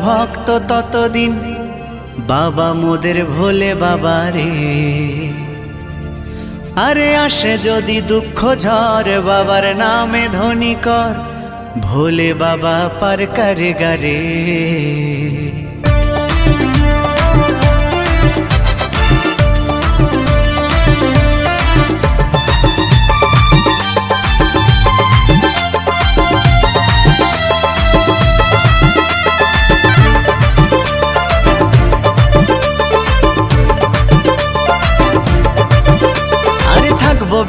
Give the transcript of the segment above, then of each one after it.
ভক্ত ততদিন বাবা মোদের ভোলে বাবা রে। আরে আসে যদি দুঃখ ঝড় বাবার নামে ধ্বনি কর, ভোলে বাবা পার করে গারে।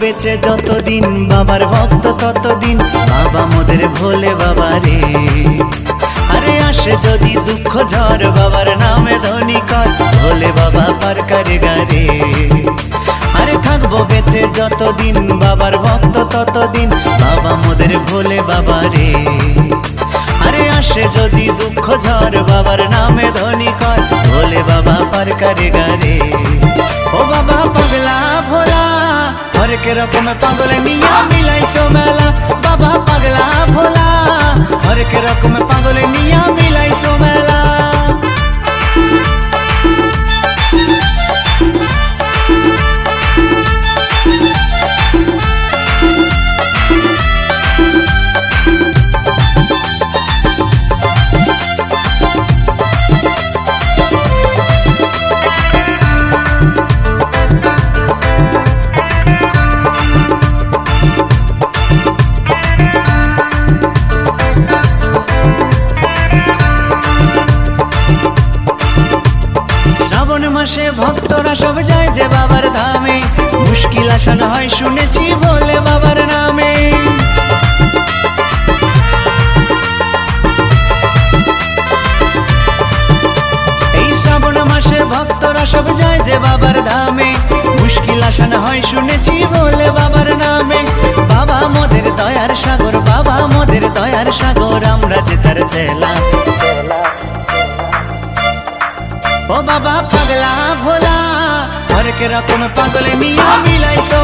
বেঁচে যতদিন বাবার ভক্ত ততদিন বাবা মোদের ভোলে বাবা রে। আরে আসে যদি দুঃখ ঝড় বাবার নামে ধ্বনি কর, ভোলে বাবা পার করে গারে। আরে থাকবো বেঁচে যতদিন বাবার ভক্ত ততদিন বাবা মোদের ভোলে বাবা রে। আরে আসে যদি দুঃখ ঝড় বাবার নামে ধ্বনি কর, ভোলে বাবা পার করে গারে। ও বাবা পাগলা ভোলা হরেক রকম পাগল নিয়া মিলাইছো মেলা, বাবা পাগলা ভোলা হরেক রকম পাগল নিয়া মিলাইছো মেলা। মাসে ভক্তরা সব যায় যে বাবার ধামে, মুশকিল আসান হয় শুনেছি ভোলে বাবার নামে। এই শ্রাবণ মাসে ভক্তরা সব যায় যে বাবার ধামে, মুশকিল আসান হয় শুনেছি ভোলে বাবার নামে। বাবা মোদের দয়ার সাগর, বাবা মোদের দয়ার সাগর, আমরা যে তার চেলা। ও বাবা পাগলা ভোলা হরেক রকম পাগল নিয়া মিলাইছো